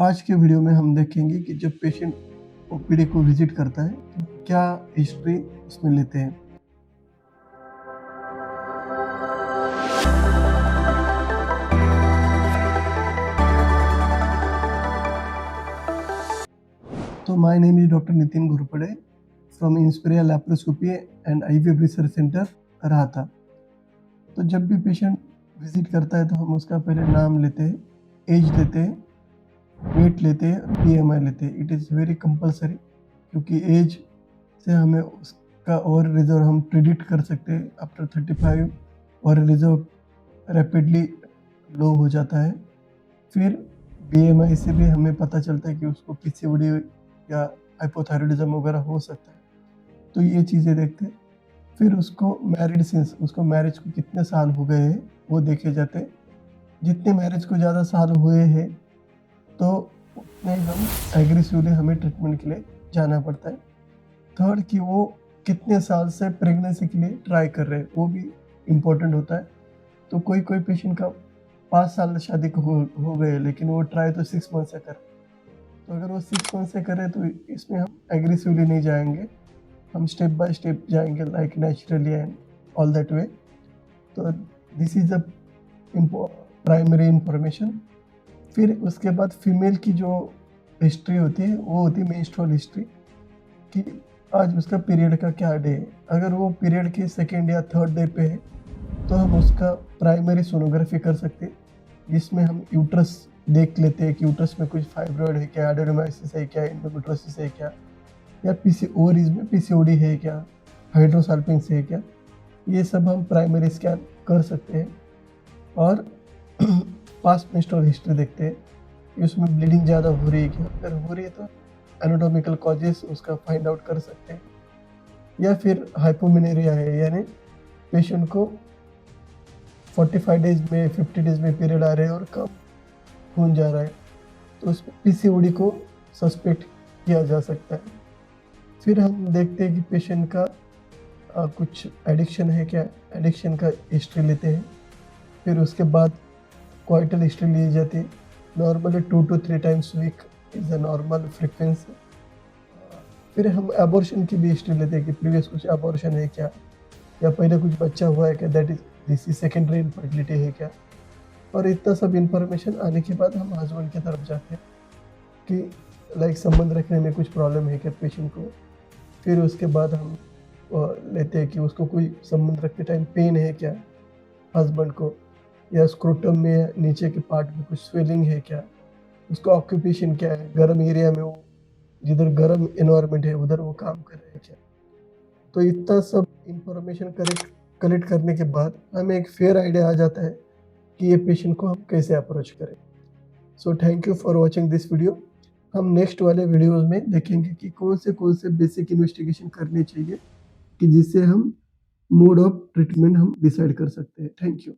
आज के वीडियो में हम देखेंगे कि जब पेशेंट ओपीडी को विजिट करता है तो क्या हिस्ट्री उसमें लेते हैं। तो my name is doctor Nitin Ghorpade from Inspiria laparoscopy and IVF research centre Rahata. तो जब भी पेशेंट विजिट करता है तो हम उसका पहले नाम लेते हैं, एज लेते हैं, वेट लेते हैं, बीएमआई लेते हैं। इट इज़ वेरी कंपलसरी क्योंकि एज से हमें उसका ओवर रिजर्व हम प्रिडिक्ट कर सकते हैं। आफ्टर 35 ओवर रिजर्व रैपिडली लो हो जाता है। फिर बीएमआई से भी हमें पता चलता है कि उसको पीसीओडी या हाइपोथायरॉयडिज्म वगैरह हो सकता है। तो ये चीज़ें देखते हैं। फिर उसको मैरिड सिंस उसको मैरिज को कितने साल हो गए हैं वो देखे जाते हैं। जितने मैरिज को ज़्यादा साल हुए हैं तो उतने हम एग्रेसिवली हमें ट्रीटमेंट के लिए जाना पड़ता है। थर्ड कि वो कितने साल से प्रेगनेंसी के लिए ट्राई कर रहे हैं वो भी इम्पोर्टेंट होता है। तो कोई पेशेंट का 5 साल शादी को हो गए लेकिन वो ट्राई तो 6 मंथ से कर। तो अगर वो 6 मंथ से करें तो इसमें हम एग्रेसिवली नहीं जाएंगे, हम स्टेप बाय स्टेप जाएंगे like naturally and all that way. तो this is the primary information. फिर उसके बाद फीमेल की जो हिस्ट्री होती है वो होती है मेंस्ट्रुअल हिस्ट्री कि आज उसका पीरियड का क्या डे है। अगर वो पीरियड के सेकेंड या थर्ड डे पे है तो हम उसका प्राइमरी सोनोग्राफी कर सकते हैं, जिसमें हम यूट्रस देख लेते हैं कि यूट्रस में कुछ फाइब्रॉइड है क्या, एडेनोमाइसिस है क्या, एंडोमेट्रियोसिस है क्या, या ओवरीज में पीसीओडी है क्या, हाइड्रोसाल्पिंग्स है क्या। ये सब हम प्राइमरी स्कैन कर सकते हैं। और पास्ट मेंस्ट्रुअल हिस्ट्री देखते हैं कि उसमें ब्लीडिंग ज़्यादा हो रही है क्या। अगर हो रही है तो एनाटॉमिकल कॉजेस उसका फाइंड आउट कर सकते हैं। या फिर हाइपोमेनेरिया है, यानी पेशेंट को 45 डेज में 50 डेज में पीरियड आ रहे हैं और कम खून जा रहा है, तो उसमें पीसीओडी को सस्पेक्ट किया जा सकता है। फिर हम देखते हैं कि पेशेंट का कुछ एडिक्शन है क्या, एडिक्शन का हिस्ट्री लेते हैं। फिर उसके बाद क्वाइटल हिस्ट्री ली जाती है। Normally 2 to 3 times week is a normal frequency. फिर हम एबॉर्शन की भी हिस्ट्री लेते हैं कि प्रीवियस कुछ एबॉर्शन है क्या, या पहले कुछ बच्चा हुआ है क्या, that is this is secondary infertility है क्या। और इतना सब इंफॉर्मेशन आने के बाद हम हस्बैंड की तरफ जाते हैं कि लाइक संबंध रखने में कुछ प्रॉब्लम है क्या पेशेंट को। फिर उसके बाद हम लेते हैं कि उसको कोई संबंध रखते टाइम पेन है क्या हस्बैंड को, या स्क्रोटम में या नीचे के पार्ट में कुछ स्वेलिंग है क्या, उसका ऑक्यूपेशन क्या है, गर्म एरिया में वो जिधर गर्म एनवायरनमेंट है उधर वो काम कर रहे हैं क्या। तो इतना सब इंफॉर्मेशन कलेक्ट करने के बाद हमें एक फेयर आइडिया आ जाता है कि ये पेशेंट को हम कैसे अप्रोच करें। So thank you for watching this video. हम नेक्स्ट वाले वीडियोस में देखेंगे कि कौन से बेसिक इन्वेस्टिगेशन करने चाहिए कि जिससे हम मोड ऑफ ट्रीटमेंट हम डिसाइड कर सकते हैं। Thank you.